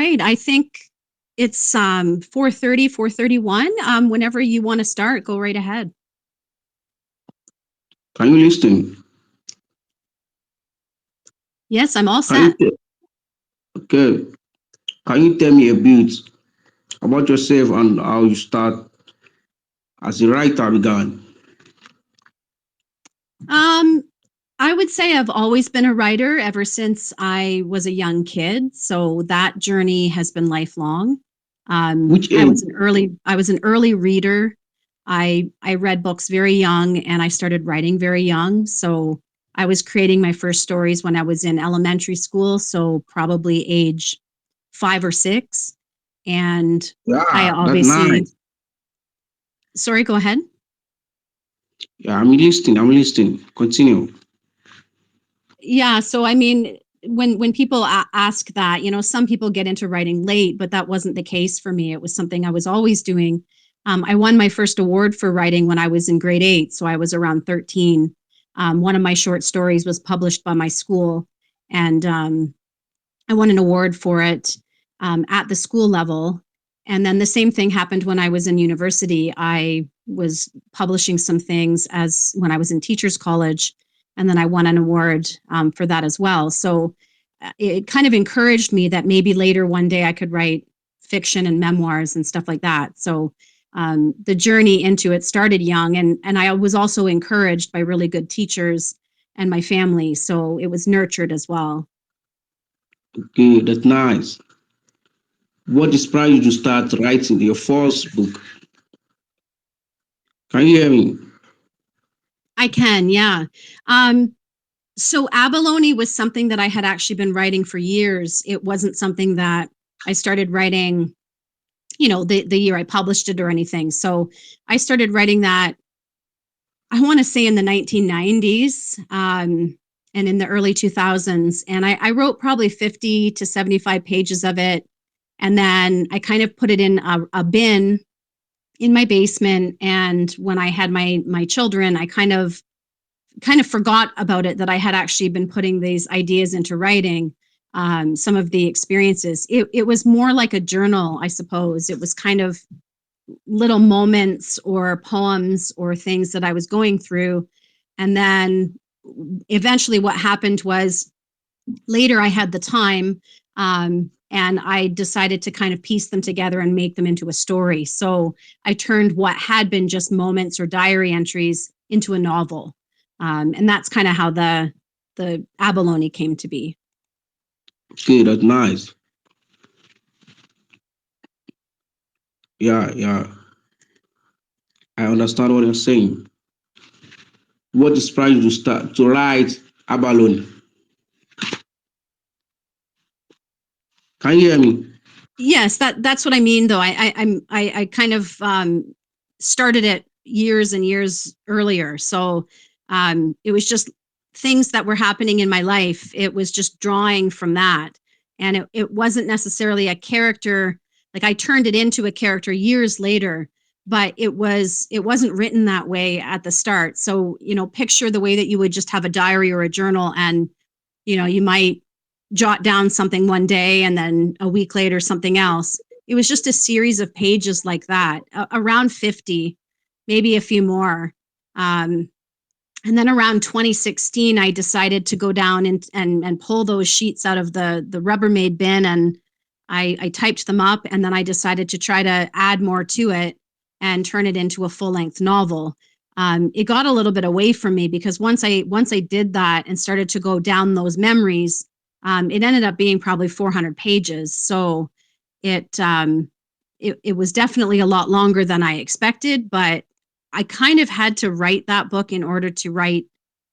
right. I think it's 4:30, 4:31. Whenever you want to start, go right ahead. Can you listen? Yes, I'm all Can you set. okay? Can you tell me a bit about yourself and how you start as a writer began? Um, I would say I've always been a writer ever since I was a young kid. So that journey has been lifelong. Which age? I was an early reader. I read books very young and I started writing very young. So I was creating my first stories when I was in elementary school, so probably age 5 or 6. And I Yeah, that's obviously, nice. sorry, go ahead. Yeah, I'm listening. I'm listening. Continue. Yeah, so I mean, when people ask that, some people get into writing late, but that wasn't the case for me. It was something I was always doing. I won my first award for writing when I was in grade 8, so I was around 13. One of my short stories was published by my school, and I won an award for it at the school level. And then the same thing happened when I was in university. I was publishing some things as when I was in teachers college, and then I won an award for that as well. So it kind of encouraged me that maybe later one day I could write fiction and memoirs and stuff like that. So the journey into it started young, and I was also encouraged by really good teachers and my family. So it was nurtured as well. Okay, that's nice. What inspired you to start writing your first book? Can you hear me? I can, yeah. Um, so abalone was something that I had actually been writing for years. It wasn't something that I started writing, the year I published it or anything. So I started writing that, I want to say in the 1990s, and in the early 2000s. And I wrote probably 50 to 75 pages of it. And then I kind of put it in a bin in my basement. And when I had my children, I kind of forgot about it, that I had actually been putting these ideas into writing, some of the experiences. It was more like a journal, I suppose. It was kind of little moments or poems or things that I was going through. And then eventually what happened was later I had the time, and I decided to kind of piece them together and make them into a story. So I turned what had been just moments or diary entries into a novel. And that's kind of how the abalone came to be. Okay, that's nice. Yeah, yeah. I understand what you're saying. What inspired you to start to write Abalone? Can you hear me? Yes, that's what I mean. Though I kind of started it years and years earlier. So it was just things that were happening in my life. It was just drawing from that, and it wasn't necessarily a character. Like I turned it into a character years later, but it wasn't written that way at the start. So picture the way that you would just have a diary or a journal, and you might jot down something one day and then a week later something else. It was just a series of pages like that, around 50, maybe a few more. Um, and then around 2016, I decided to go down and pull those sheets out of the Rubbermaid bin, and I typed them up, and then I decided to try to add more to it and turn it into a full length novel. It got a little bit away from me because once I did that and started to go down those memories, it ended up being probably 400 pages. So it it was definitely a lot longer than I expected, but I kind of had to write that book in order to write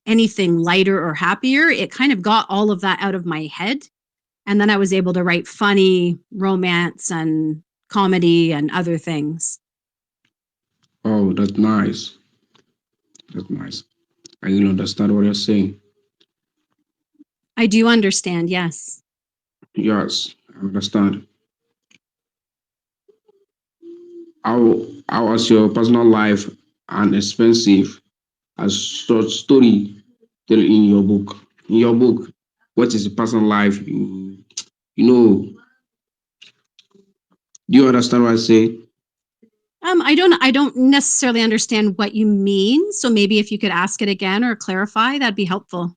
anything lighter or happier. It kind of got all of that out of my head. And then I was able to write funny romance and comedy and other things. Oh, that's nice. That's nice. I can understand what you're saying. I do understand, yes. Yes, I understand. How was your personal life and expensive as short story tell in your book? In your book, what is the personal life? You know, Do you understand what I say? I don't necessarily understand what you mean. So maybe if you could ask it again or clarify, that'd be helpful.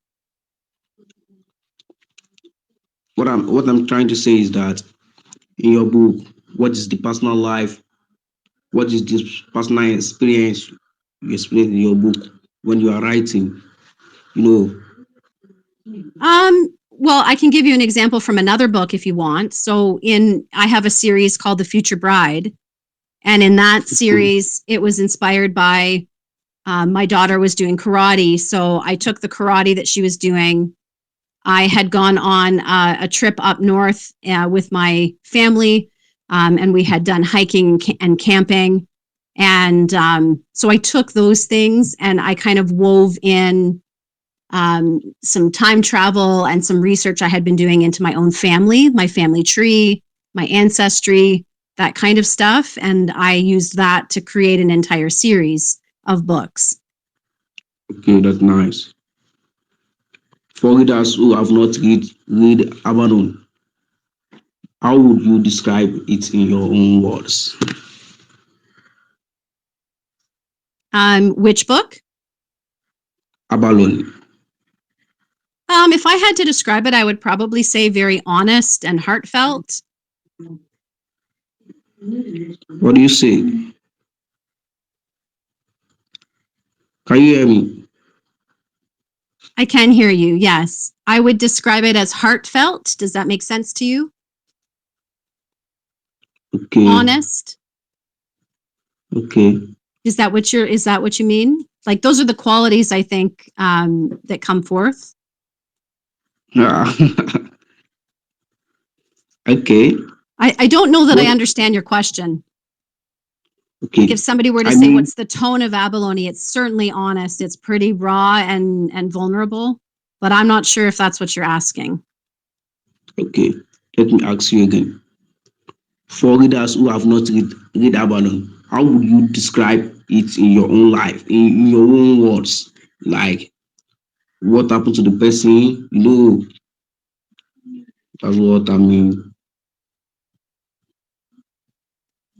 What I'm trying to say is that in your book, what is the personal life? What is this personal experience you explain in your book when you are writing? You know, Well, I can give you an example from another book if you want. So I have a series called The Future Bride. And in that okay, series, it was inspired by my daughter was doing karate. So I took the karate that she was doing. I had gone on a trip up north with my family, and we had done hiking and camping. And so I took those things and I kind of wove in some time travel and some research I had been doing into my own family, my family tree, my ancestry, that kind of stuff. And I used that to create an entire series of books. okay, that's nice. For readers who have not read Abaddon, how would you describe it in your own words? Which book? Abalone. If I had to describe it, I would probably say very honest and heartfelt. What do you say? Can you hear me? I can hear you, yes. I would describe it as heartfelt. Does that make sense to you? Okay, Honest. okay. Is that what you mean? Like those are the qualities I think that come forth. Ah, okay. I don't know that I Well, understand your question. Like if okay. somebody were to I say, mean, what's the tone of abalone? It's certainly honest. It's pretty raw and vulnerable, but I'm not sure if that's what you're asking. okay. Let me ask you again. For readers who have not read Abaddon, how would you describe it in your own life, in your own words? Like what happened to the person? That's what I mean.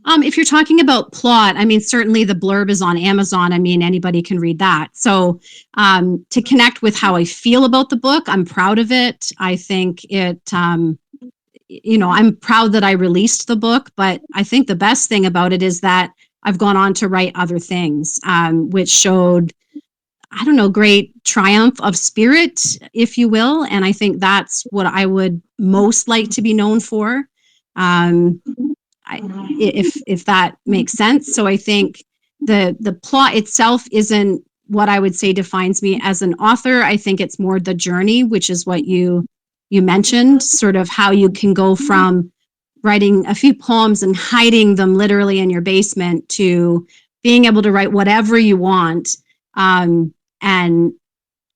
If you're talking about plot, I mean, certainly the blurb is on Amazon. I mean, anybody can read that. So, to connect with how I feel about the book, I'm proud of it. I think I'm proud that I released the book, but I think the best thing about it is that I've gone on to write other things, which showed, I don't know, great triumph of spirit, if you will. And I think that's what I would most like to be known for. Um, if that makes sense. So I think the plot itself isn't what I would say defines me as an author. I think it's more the journey, which is what you mentioned, sort of how you can go from writing a few poems and hiding them literally in your basement to being able to write whatever you want, and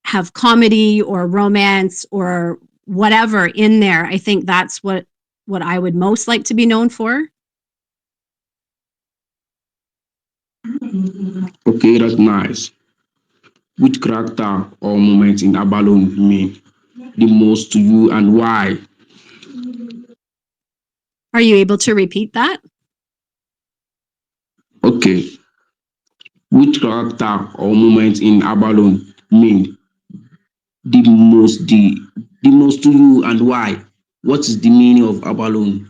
have comedy or romance or whatever in there. I think that's what I would most like to be known for. Okay, that's nice. Which character or moment in Abalone mean the most to you and why? Are you able to repeat that? Okay. Which character or moment in Abalone mean the most to you and why? What is the meaning of Abalone?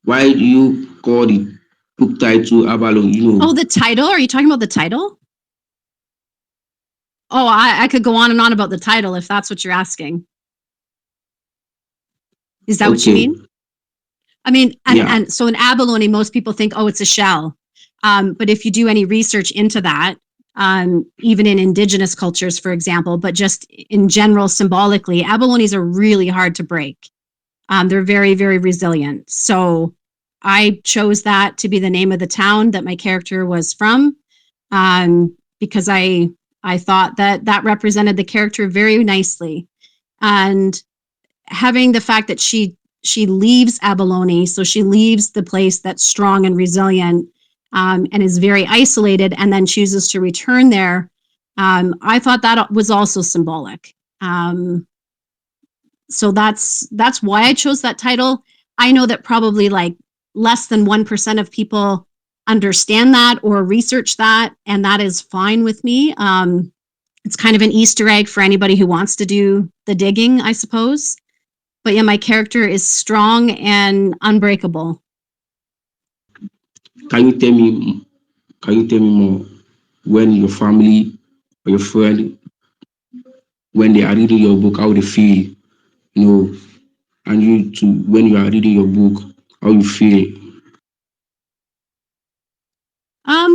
Why do you call the book title Abalone? Oh, the title? Are you talking about the title? Oh, I could go on and on about the title if that's what you're asking. Is that what you Okay, mean? I mean, yeah, and so in abalone, most people think, oh, it's a shell. But if you do any research into that, even in indigenous cultures, for example, but just in general, symbolically, abalones are really hard to break. They're very, very resilient. So I chose that to be the name of the town that my character was from, because I thought that that represented the character very nicely. And having the fact that she leaves abalone, so she leaves the place that's strong and resilient, and is very isolated, and then chooses to return there. I thought that was also symbolic. So that's why I chose that title. I know that probably like less than 1% of people understand that or research that, and that is fine with me. It's kind of an Easter egg for anybody who wants to do the digging, I suppose. But yeah, my character is strong and unbreakable. Can you tell me? Can you tell me more? When your family or your friend, when they are reading your book, how they feel, you know, and you too, when you are reading your book, how you feel.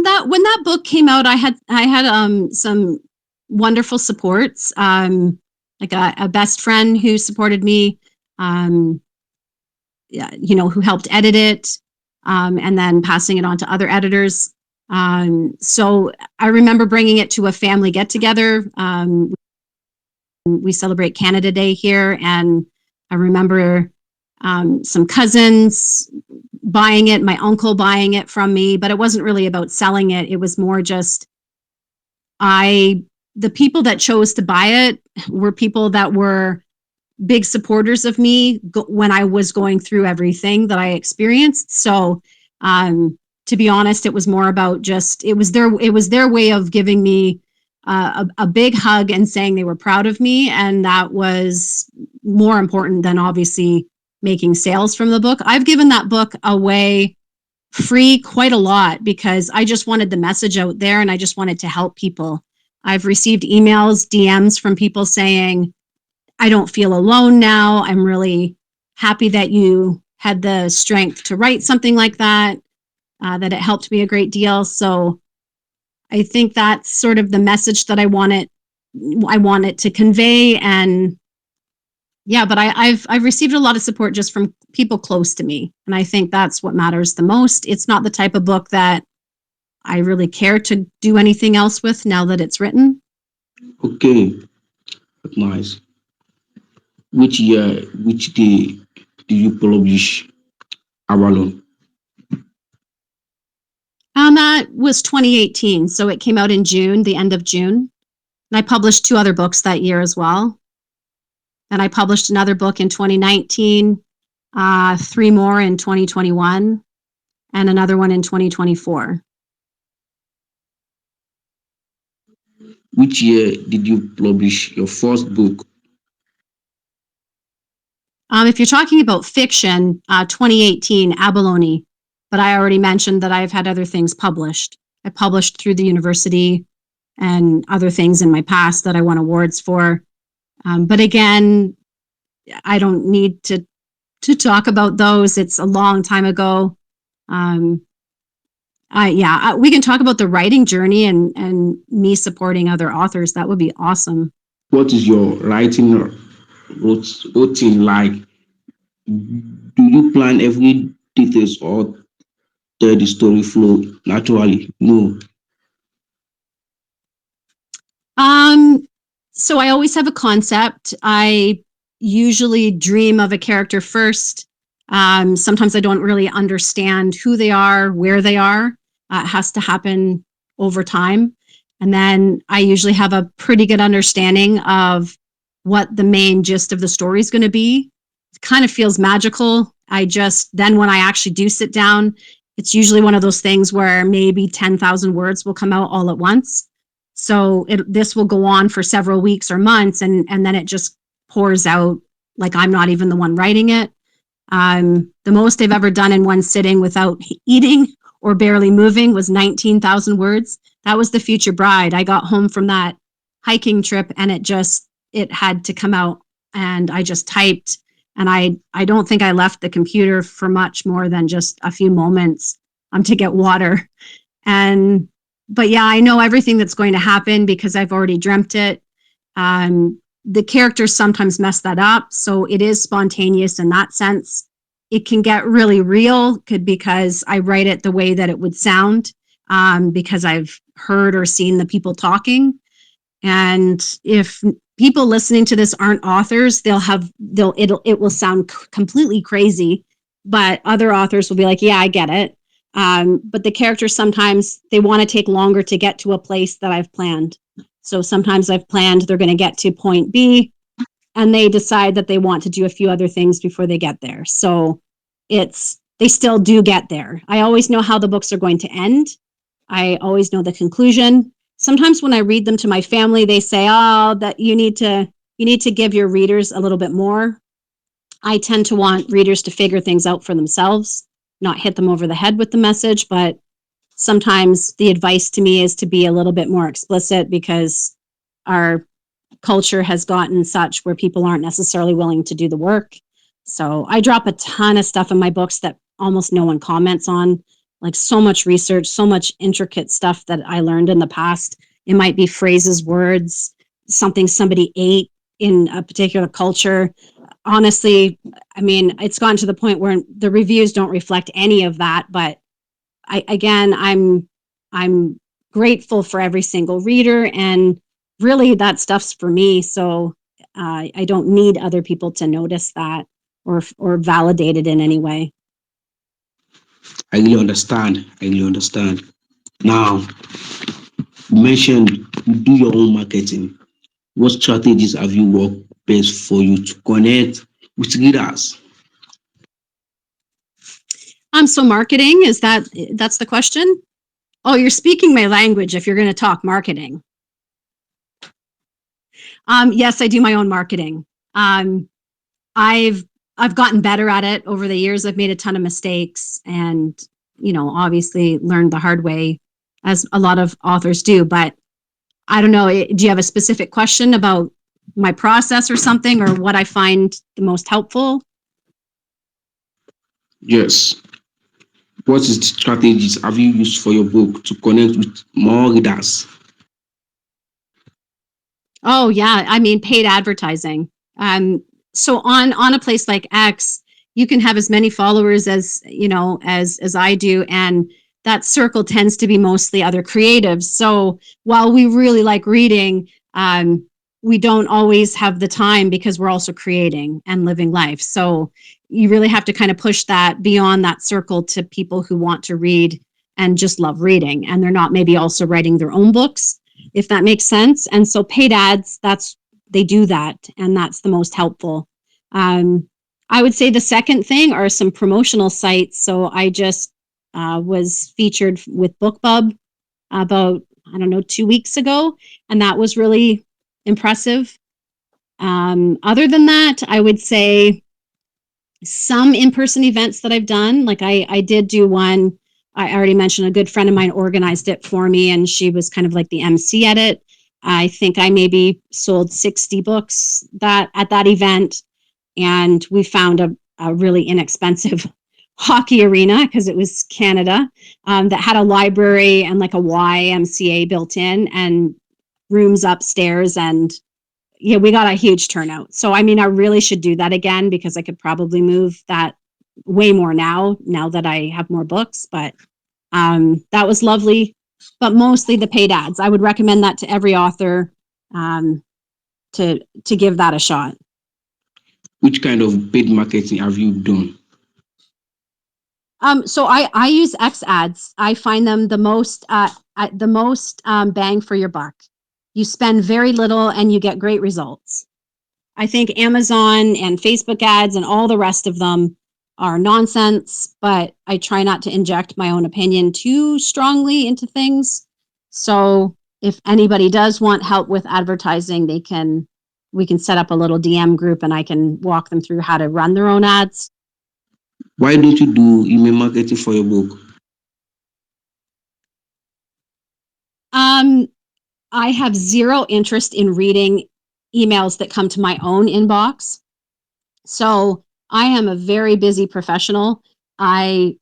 That when that book came out, I had some wonderful supports. Like a best friend who supported me. Um, yeah, who helped edit it, and then passing it on to other editors. So I remember bringing it to a family get together. We celebrate Canada Day here, and I remember some cousins buying it, my uncle buying it from me, but it wasn't really about selling it. It was more just the people that chose to buy it were people that were big supporters of me when I was going through everything that I experienced. So, to be honest, it was more about just it was their way of giving me a big hug and saying they were proud of me, and that was more important than obviously making sales from the book. I've given that book away free quite a lot because I just wanted the message out there and I just wanted to help people. I've received emails, DMs from people saying, I don't feel alone now. I'm really happy that you had the strength to write something like that, that it helped me a great deal. So I think that's sort of the message that I want it to convey. And yeah, but I've received a lot of support just from people close to me. And I think that's what matters the most. It's not the type of book that I really care to do anything else with now that it's written. Okay, that's nice. Which year, which day did you publish Avalon? That was 2018. So it came out in June, the end of June. And I published 2 other books that year as well. And I published another book in 2019, 3 more in 2021, and another one in 2024. Which year did you publish your first book? If you're talking about fiction, 2018, Abalone. But I already mentioned that I've had other things published. I published through the university and other things in my past that I won awards for. But again, I don't need to talk about those. It's a long time ago. Um, we can talk about the writing journey and me supporting other authors. That would be awesome. What is your writing routine like? Do you plan every details or tell the story flow naturally? No. Um, so I always have a concept. I usually dream of a character first. Sometimes I don't really understand who they are, where they are. It has to happen over time. And then I usually have a pretty good understanding of what the main gist of the story is going to be. It kind of feels magical. Then when I actually do sit down, it's usually one of those things where maybe 10,000 words will come out all at once. So this will go on for several weeks or months, and then it just pours out like I'm not even the one writing it. The most I've ever done in one sitting without eating or barely moving was 19,000 words. That was The Future Bride. I got home from that hiking trip and it had to come out, and I just typed, and I don't think I left the computer for much more than just a few moments to get water. And but yeah, I know everything that's going to happen because I've already dreamt it. The characters sometimes mess that up, so it is spontaneous in that sense. It can get really real because I write it the way that it would sound, because I've heard or seen the people talking. And if people listening to this aren't authors, it will sound completely crazy, but other authors will be like, yeah, I get it. But the characters sometimes they want to take longer to get to a place that I've planned. So sometimes I've planned they're going to get to point B, and they decide that they want to do a few other things before they get there. So it's they still do get there. I always know how the books are going to end. I always know the conclusion. Sometimes when I read them to my family, they say, "Oh, that you need to give your readers a little bit more." I tend to want readers to figure things out for themselves, not hit them over the head with the message, but sometimes the advice to me is to be a little bit more explicit because our culture has gotten such where people aren't necessarily willing to do the work. So I drop a ton of stuff in my books that almost no one comments on, like so much research, so much intricate stuff that I learned in the past. It might be phrases, words, something somebody ate in a particular culture. Honestly, I mean, it's gotten to the point where the reviews don't reflect any of that, but I'm grateful for every single reader, and really that stuff's for me. So I don't need other people to notice that or validate it in any way. I really understand. I really understand. Now, you mentioned you do your own marketing. What strategies have you worked best for you to connect with readers? So marketing, that's the question? Oh, you're speaking my language if you're going to talk marketing. Yes, I do my own marketing. Um, I've I've gotten better at it over the years. I've made a ton of mistakes and, obviously learned the hard way, as a lot of authors do. But I don't know, do you have a specific question about my process or something, or what I find the most helpful? Yes. What is the strategies have you used for your book to connect with more readers? Oh yeah, I mean paid advertising. So on a place like X, you can have as many followers as I do, and that circle tends to be mostly other creatives. So while we really like reading, we don't always have the time because we're also creating and living life. So you really have to kind of push that beyond that circle to people who want to read and just love reading, and they're not maybe also writing their own books, if that makes sense. And so paid ads, they do that, and that's the most helpful. Um, I would say the second thing are some promotional sites. So I just was featured with BookBub about, I don't know, 2 weeks ago, and that was really impressive. Other than that, I would say some in-person events that I've done. Like I did do one. I already mentioned a good friend of mine organized it for me, and she was kind of like the MC at it. I think I maybe sold 60 books that at that event, and we found a really inexpensive hockey arena because it was Canada, that had a library and like a YMCA built in and rooms upstairs, and yeah, we got a huge turnout. So, I mean, I really should do that again because I could probably move that way more now that I have more books. But that was lovely. But mostly the paid ads. I would recommend that to every author, um, to give that a shot. Which kind of paid marketing have you done? So I use X ads. I find them the most bang for your buck. You spend very little and you get great results. I think Amazon and Facebook ads and all the rest of them are nonsense, but I try not to inject my own opinion too strongly into things. So if anybody does want help with advertising, we can set up a little DM group and I can walk them through how to run their own ads. Why don't you do email marketing for your book? Um, I have zero interest in reading emails that come to my own inbox. So I am a very busy professional. I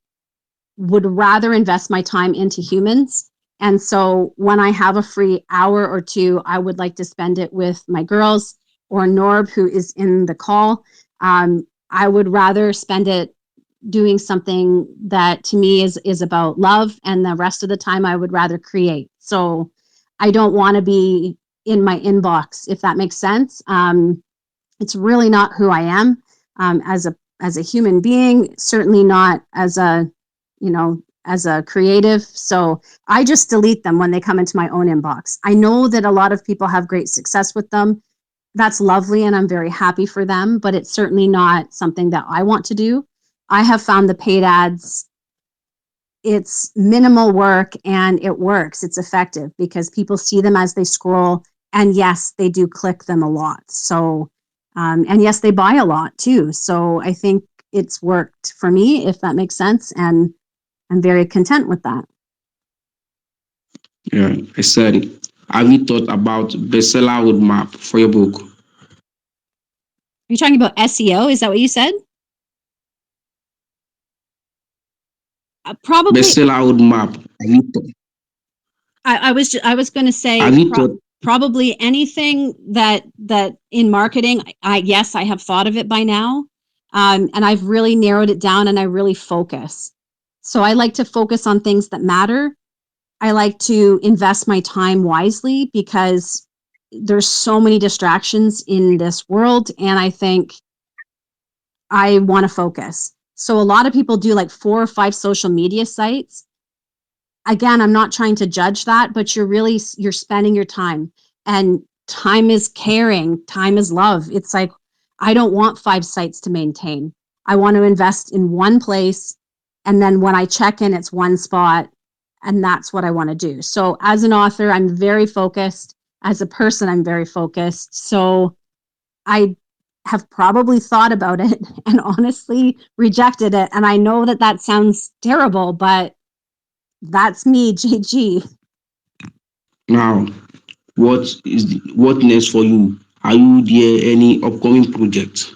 would rather invest my time into humans. And so when I have a free hour or two, I would like to spend it with my girls or Norb, who is in the call. I would rather spend it doing something that to me is about love, and the rest of the time I would rather create. So I don't want to be in my inbox, if that makes sense. It's really not who I am, as a human being, certainly not as a creative. So I just delete them when they come into my own inbox. I know that a lot of people have great success with them. That's lovely, and I'm very happy for them, but it's certainly not something that I want to do. I have found the paid ads, it's minimal work and it works. It's effective because people see them as they scroll. And yes, they do click them a lot. So, and yes, they buy a lot too. So I think it's worked for me, if that makes sense. And I'm very content with that. Yeah, I said it. Have you thought about bestseller roadmap for your book? Are you talking about SEO? Is that what you said? Probably. Bestseller roadmap. I was going to say Have you thought? probably anything that in marketing. I yes, I have thought of it by now, and I've really narrowed it down, and I really focus. So I like to focus on things that matter. I like to invest my time wisely because there's so many distractions in this world, and I think I want to focus. So a lot of people do like 4 or 5 social media sites. Again, I'm not trying to judge that, but you're spending your time, and time is caring, time is love. It's like I don't want 5 sites to maintain. I want to invest in one place, and then when I check in, it's one spot, and that's what I want to do. So as an author, I'm very focused. As a person, I'm very focused. So I have probably thought about it and honestly rejected it, and I know that that sounds terrible, but that's me, JG. Now, what next for you? Are you there any upcoming project?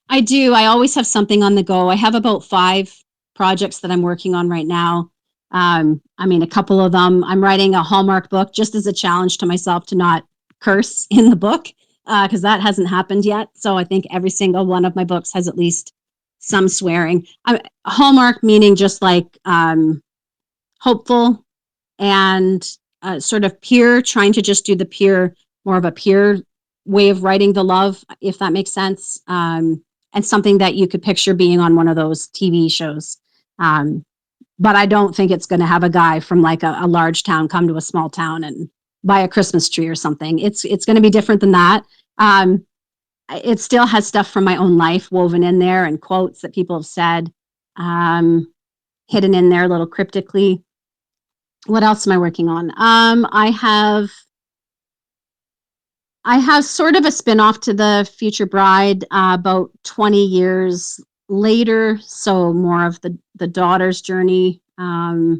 I do. I always have something on the go. I have about 5 projects that I'm working on right now. I mean, a couple of them, I'm writing a Hallmark book just as a challenge to myself to not curse in the book, because that hasn't happened yet. So I think every single one of my books has at least some swearing. Hallmark meaning just like hopeful and sort of pure, trying to just do the pure, more of a pure way of writing the love, if that makes sense. And something that you could picture being on one of those TV shows. Um, but I don't think it's going to have a guy from like a large town come to a small town and buy a Christmas tree or something. It's going to be different than that. Um, it still has stuff from my own life woven in there and quotes that people have said, um, hidden in there a little cryptically. What else am I working on? I have sort of a spin-off to the Future Bride, about 20 years later, so more of the daughter's journey. Yeah,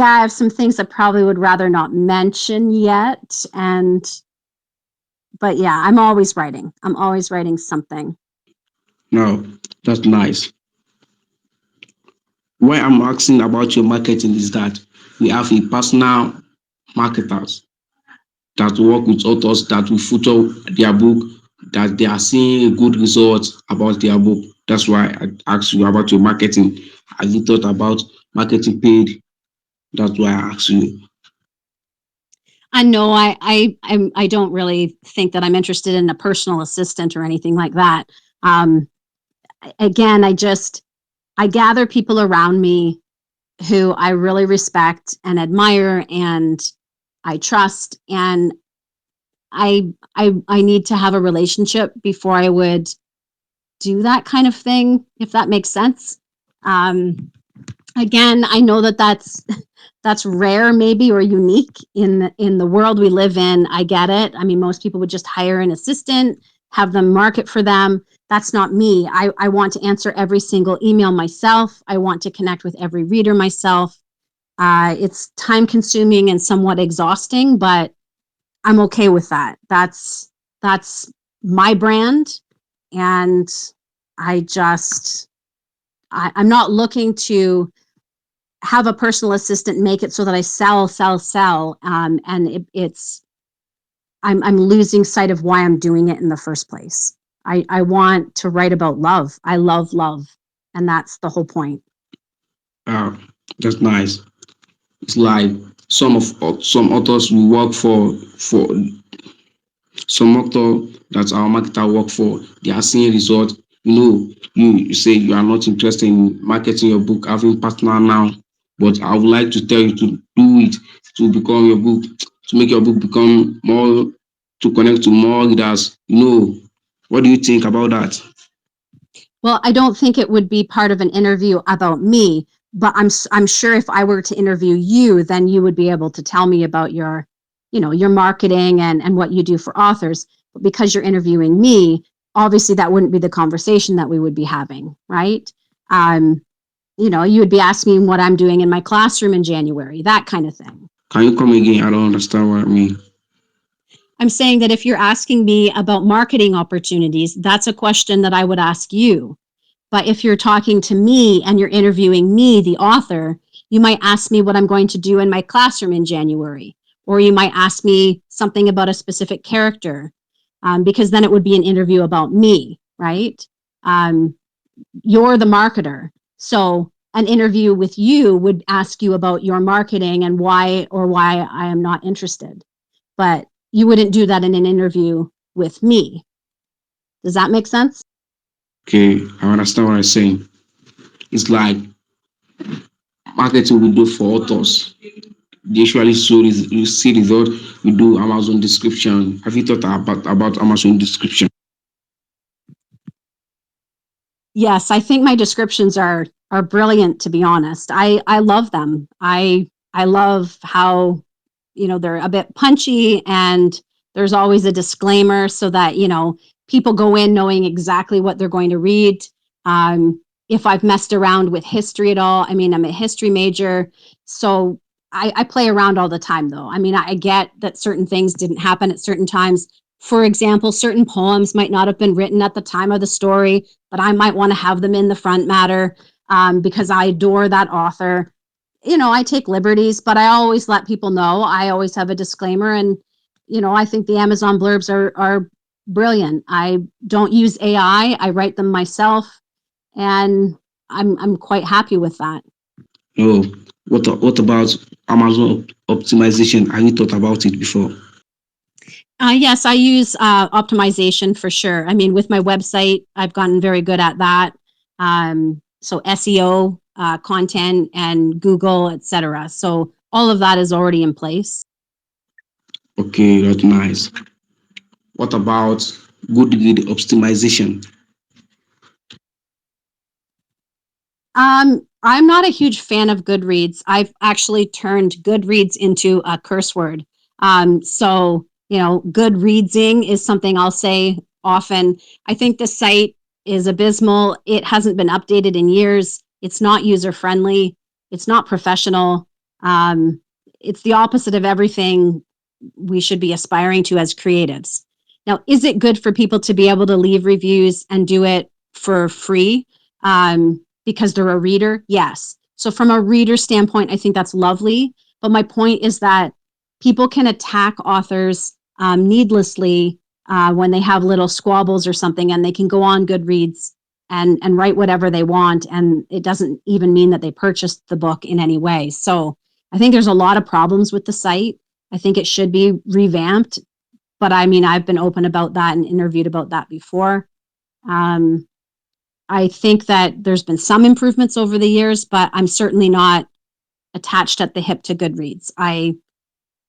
I have some things I probably would rather not mention yet, and but yeah, I'm always writing. I'm always writing something. No, that's nice. Why I'm asking about your marketing is that we have a personal marketers that work with authors that will feature their book, that they are seeing a good result about their book. That's why I asked you about your marketing. Have you thought about marketing paid? That's why I asked you. I know I don't really think that I'm interested in a personal assistant or anything like that. Um, Again, I gather people around me who I really respect and admire and I trust, and I need to have a relationship before I would do that kind of thing, if that makes sense. Um, Again, I know that that's rare maybe or unique in the world we live in. I get it. I mean, most people would just hire an assistant, have them market for them. That's not me. I want to answer every single email myself. I want to connect with every reader myself. It's time consuming and somewhat exhausting, but I'm okay with that. That's my brand, and I just I'm not looking to have a personal assistant make it so that I sell, and it's I'm losing sight of why I'm doing it in the first place. I want to write about love. I love love, and that's the whole point. Uh, that's nice. It's like some authors we work for some author that our marketer work for, they are seeing results. You say you are not interested in marketing your book, having partner now, but I would like to tell you to do it to become your book, to make your book become more, to connect to more readers. What do you think about that? Well, I don't think it would be part of an interview about me, but I'm sure if I were to interview you, then you would be able to tell me about your, your marketing and what you do for authors. But because you're interviewing me, obviously that wouldn't be the conversation that we would be having, right? Um, you would be asking me what I'm doing in my classroom in January, that kind of thing. Can you come again? I don't understand what I mean. I'm saying that if you're asking me about marketing opportunities, that's a question that I would ask you. But if you're talking to me and you're interviewing me, the author, you might ask me what I'm going to do in my classroom in January, or you might ask me something about a specific character, because then it would be an interview about me, right? Um, you're the marketer. So an interview with you would ask you about your marketing and why I am not interested. But you wouldn't do that in an interview with me. Does that make sense? Okay, I understand what I'm saying. It's like marketing we do for authors. They usually show this, you see result, we do Amazon description. Have you thought about Amazon description? Yes, I think my descriptions are brilliant, to be honest. I love them. I love how, they're a bit punchy, and there's always a disclaimer so that, people go in knowing exactly what they're going to read. If I've messed around with history at all, I mean, I'm a history major, so I play around all the time, though. I mean, I get that certain things didn't happen at certain times. For example, certain poems might not have been written at the time of the story, but I might want to have them in the front matter, because I adore that author. I take liberties, but I always let people know. I always have a disclaimer, and I think the Amazon blurbs are brilliant. I don't use AI. I write them myself, and I'm quite happy with that. Oh, what about Amazon optimization? Have you thought about it before? Yes, I use optimization for sure. I mean, with my website, I've gotten very good at that. So SEO, content, and Google, etc. So all of that is already in place. Okay, that's nice. What about good read optimization? I'm not a huge fan of Goodreads. I've actually turned Goodreads into a curse word. So, Goodreadsing is something I'll say often. I think the site is abysmal. It hasn't been updated in years. It's not user friendly. It's not professional. Um, it's the opposite of everything we should be aspiring to as creatives. Now, is it good for people to be able to leave reviews and do it for free? Because they're a reader? Yes. So from a reader standpoint, I think that's lovely. But my point is that people can attack authors needlessly when they have little squabbles or something, and they can go on Goodreads and write whatever they want, and it doesn't even mean that they purchased the book in any way. So I think there's a lot of problems with the site. I think it should be revamped, but I mean, I've been open about that and interviewed about that before. Um, I think that there's been some improvements over the years, but I'm certainly not attached at the hip to Goodreads. I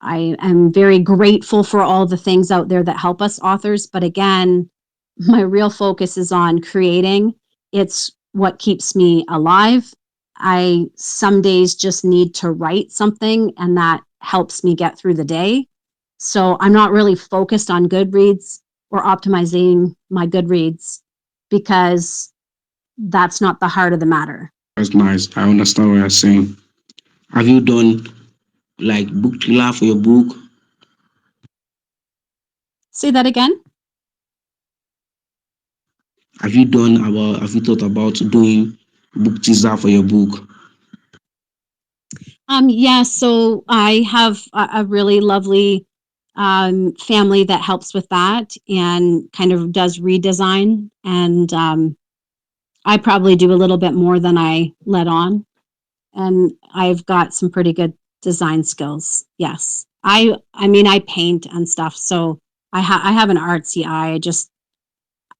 am very grateful for all the things out there that help us authors, but again, my real focus is on creating. It's what keeps me alive. I some days just need to write something, and that helps me get through the day. So I'm not really focused on Goodreads or optimizing my Goodreads, because that's not the heart of the matter. That's nice. I understand what you're saying. Have you done like book trailer for your book? Say that again. Have you thought about doing book teaser for your book? Yeah, so I have a really lovely family that helps with that and kind of does redesign. And I probably do a little bit more than I let on. And I've got some pretty good design skills. Yes. I mean, I paint and stuff. So I have an artsy eye.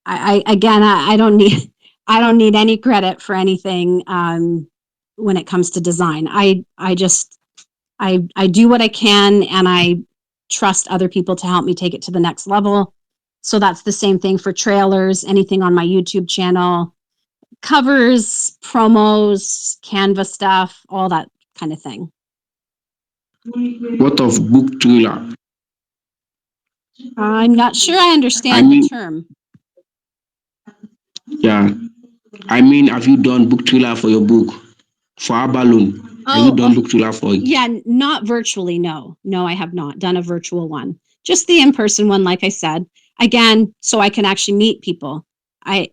I again, I don't need, I don't need any credit for anything when it comes to design. I do what I can, and I trust other people to help me take it to the next level. So that's the same thing for trailers, anything on my YouTube channel. covers, promos, Canva stuff, all that kind of thing. What of book trailer? I'm not sure I I understand the mean, term. yeah. I mean, have you done book trailer for your book? For Abalone, have you Oh, done oh, book trailer for it? yeah, not virtually. No, no, I have not done a virtual one. Just the in-person one, like I said. Again, so I can actually meet people. I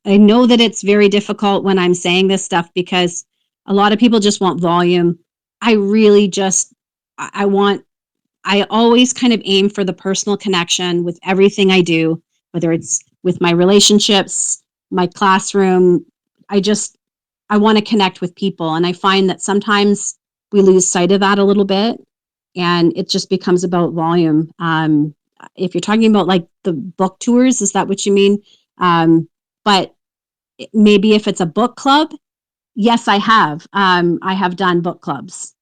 know that it's very difficult when I'm saying this stuff because a lot of people just want volume. I really just I want I always kind of aim for the personal connection with everything I do, whether it's with my relationships, my classroom. I just I want to connect with people. And I find that sometimes we lose sight of that a little bit and it just becomes about volume. If you're talking about like the book tours, is that what you mean? But maybe if it's a book club, yes, I have. I have done book clubs.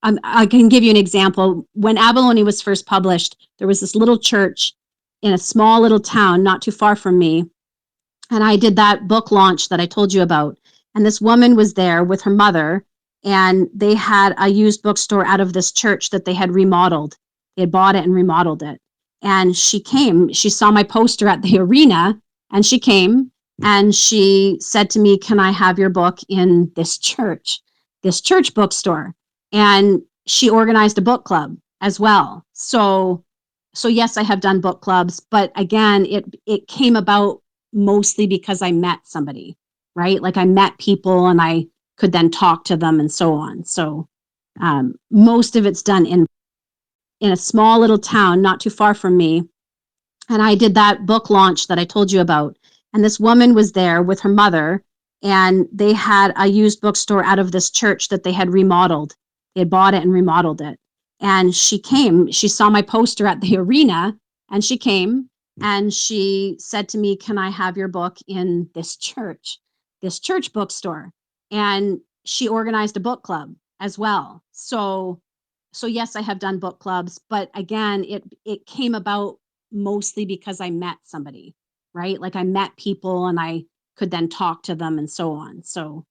I can give you an example. When Abalone was first published, there was this little church in a small little town not too far from me. And I did that book launch that I told you about. And this woman was there with her mother, and they had a used bookstore out of this church that they had remodeled. They had bought it and remodeled it. And she came, she saw my poster at the arena, and she came and she said to me, "Can I have your book in this church bookstore?" And she organized a book club as well. So yes, I have done book clubs, but again, it came about mostly because I met somebody, right? Like I met people and I could then talk to them and so on. So most of it's done in a small little town not too far from me. And I did that book launch that I told you about. And this woman was there with her mother, and they had a used bookstore out of this church that they had remodeled. They had bought it and remodeled it. And she came, she saw my poster at the arena, and she came and she said to me, "Can I have your book in this church bookstore?" And she organized a book club as well. So yes, I have done book clubs, but again, it came about mostly because I met somebody, right? Like I met people and I could then talk to them and so on. So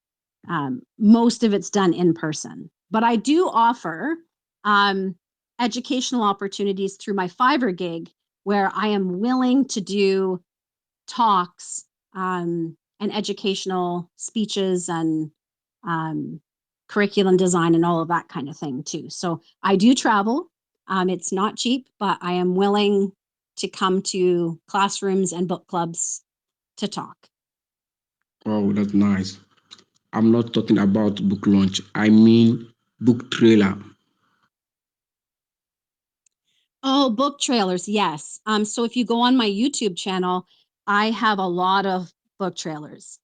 most of it's done in person. But I do offer um, educational opportunities through my Fiverr gig where I am willing to do talks and educational speeches and um, curriculum design and all of that kind of thing too. So I do travel. It's not cheap, but I am willing to come to classrooms and book clubs to talk. Oh, that's nice. I'm not talking about book launch. I mean book trailer. Oh, book trailers, yes. So if you go on my YouTube channel, I have a lot of book trailers.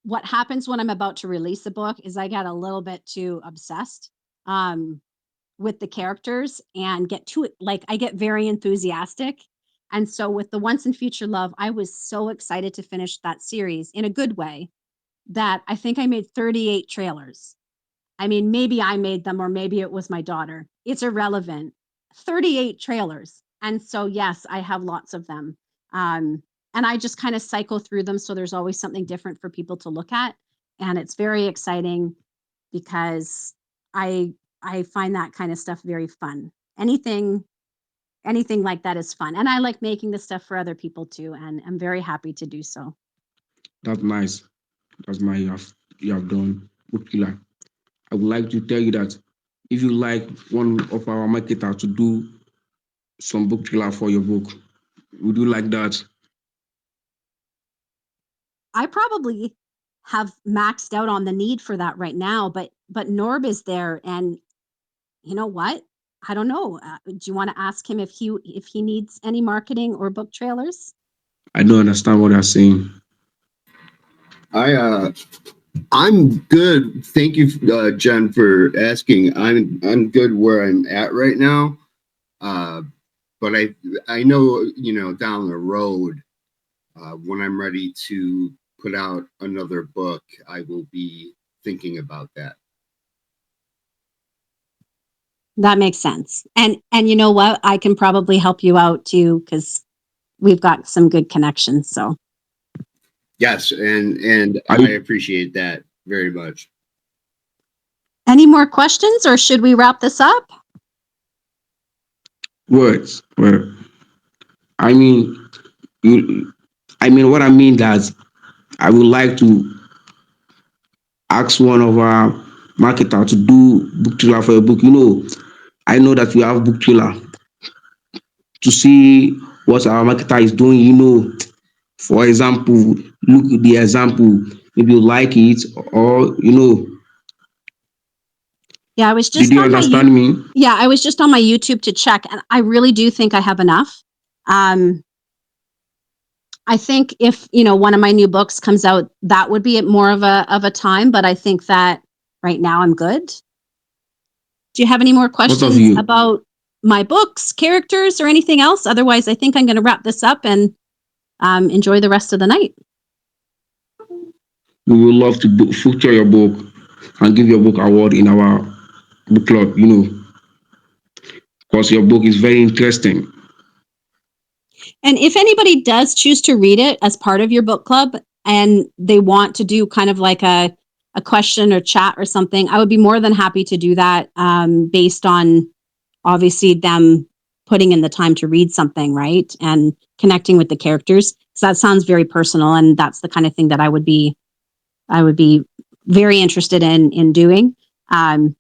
What happens when I'm about to release a book is I get a little bit too obsessed um, with the characters and get too like I get very enthusiastic. And so with the Once and Future Love, I was so excited to finish that series in a good way that I think I made 38 trailers. I mean, maybe I made them or maybe it was my daughter. It's irrelevant. 38 trailers. And so, yes, I have lots of them. And I just kind of cycle through them. So there's always something different for people to look at. And it's very exciting because I I find that kind of stuff very fun. Anything like that is fun. And I like making the stuff for other people too. And I'm very happy to do so. That's nice. That's my you have done book trailer. I would like to tell you that if you like one of our marketers to do some book trailer for your book, would you like that? I probably have maxed out on the need for that right now, but Norb is there, and you know what? I don't know. Do you want to ask him if he needs any marketing or book trailers? I don't understand what you're saying. I I'm good. Thank you, Jen, for asking. I'm good where I'm at right now. Uh, but I know down the road when I'm ready to put out another book, I will be thinking about that. That makes sense. And you know what? I can probably help you out too because we've got some good connections. So Yes, and Are I you appreciate that very much. Any more questions, or should we wrap this up? words? Well, I mean, you, I mean, what I mean that I would like to ask one of our marketer to do book trailer for a book. I know that we have book trailer to see what our marketer is doing. For example, look at the example. Maybe you like it, or Yeah, I was did just you on my understand me? yeah, I was just on my YouTube to check, and I really do think I have enough. Um, I think if one of my new books comes out, that would be more of a time. But I think that right now I'm good. Do you have any more What of questions you? about my books, characters, or anything else? Otherwise, I think I'm going to wrap this up and enjoy the rest of the night. We would love to feature your book and give your book award in our book club. Because your book is very interesting. And if anybody does choose to read it as part of your book club and they want to do kind of like a question or chat or something, I would be more than happy to do that based on obviously them putting in the time to read something, right? And connecting with the characters. So that sounds very personal. And that's the kind of thing that I would be very interested in doing. Um,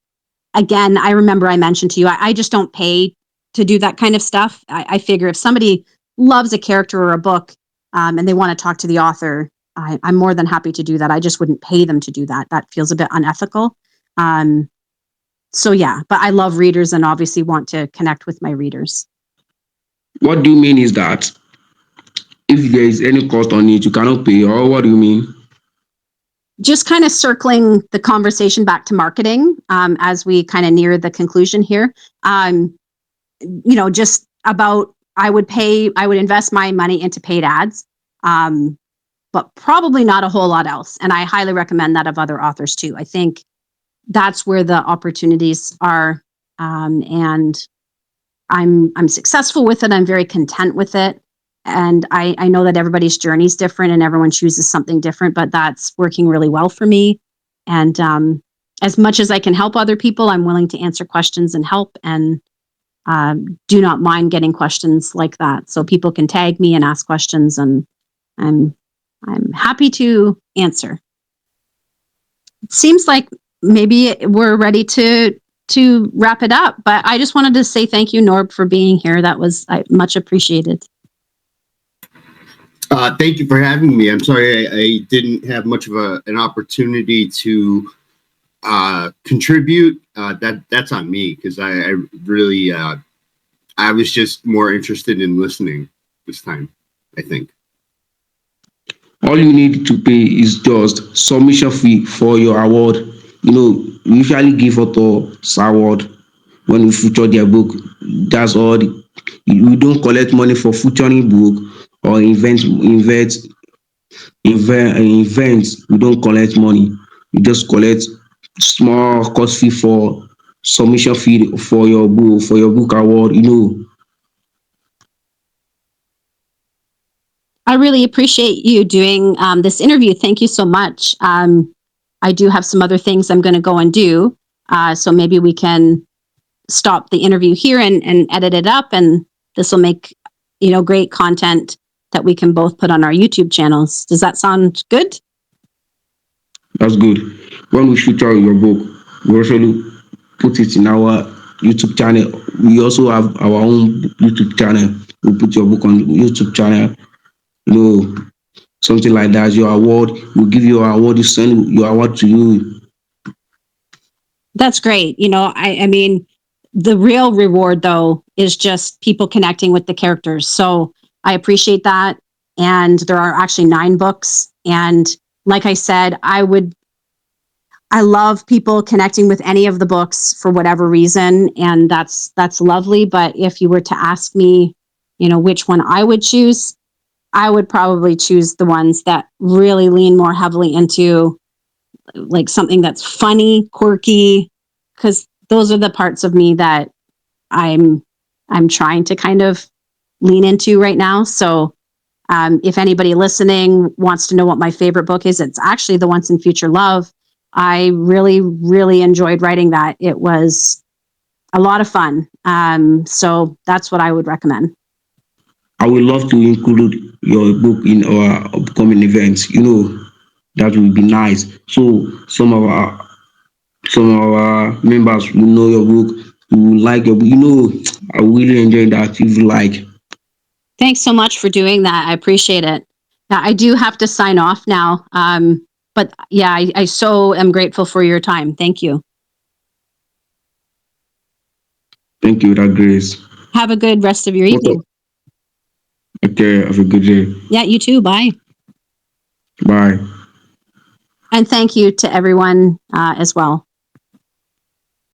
Again, I remember I mentioned to you, I just don't pay to do that kind of stuff. I figure if somebody loves a character or a book and they want to talk to the author, I'm more than happy to do that. I just wouldn't pay them to do that. That feels a bit unethical. Um, so yeah, but I love readers and obviously want to connect with my readers. What do you mean is that if there is any cost on it, you cannot pay, or what do you mean? Just kind of circling the conversation back to marketing as we kind of near the conclusion here. Just about I would invest my money into paid ads, but probably not a whole lot else. And I highly recommend that of other authors too. I think that's where the opportunities are, and I'm successful with it. I'm very content with it. And I know that everybody's journey is different and everyone chooses something different, but that's working really well for me. And as much as I can help other people, I'm willing to answer questions and help, and do not mind getting questions like that. So people can tag me and ask questions, and I'm I'm happy to answer. It seems like maybe we're ready to wrap it up, but I just wanted to say thank you, Norb, for being here. That was much appreciated. Thank you for having me. I'm sorry I didn't have much of an opportunity to contribute. That's on me because I really I was just more interested in listening this time, I think. All you need to pay is just submission fee for your award. We usually give authors award when we feature their book. That's all. We don't collect money for featuring book or events. We don't collect money. We just collect small cost fee for submission fee for your book award. I really appreciate you doing this interview. Thank you so much. I do have some other things I'm going to go and do. So maybe we can stop the interview here and edit it up. And this will make, great content that we can both put on our YouTube channels. Does that sound good? That's good. When we feature your book, we also put it in our YouTube channel. We also have our own YouTube channel. We put your book on YouTube channel. You know, something like that. Your award, we give you your award. You send your award to you. That's great. I mean, the real reward though is just people connecting with the characters. So I appreciate that. And there are actually 9 books. And like I said, I love people connecting with any of the books for whatever reason, and that's lovely. But if you were to ask me, which one I would choose, I would probably choose the ones that really lean more heavily into like something that's funny, quirky, because those are the parts of me that I'm I'm trying to kind of lean into right now. So If anybody listening wants to know what my favorite book is, it's actually The Once and Future Love. I really, really enjoyed writing that. It was a lot of fun. So that's what I would recommend. I would love to include your book in our upcoming events. That would be nice. So some of our members will know your book, will like your book. I really enjoy that if you like. Thanks so much for doing that. I appreciate it. Now, I do have to sign off now. But yeah, I so am grateful for your time. Thank you. Thank you, that grace. Have a good rest of your evening. Okay, have a good day. Yeah, you too. Bye. Bye. And thank you to everyone as well.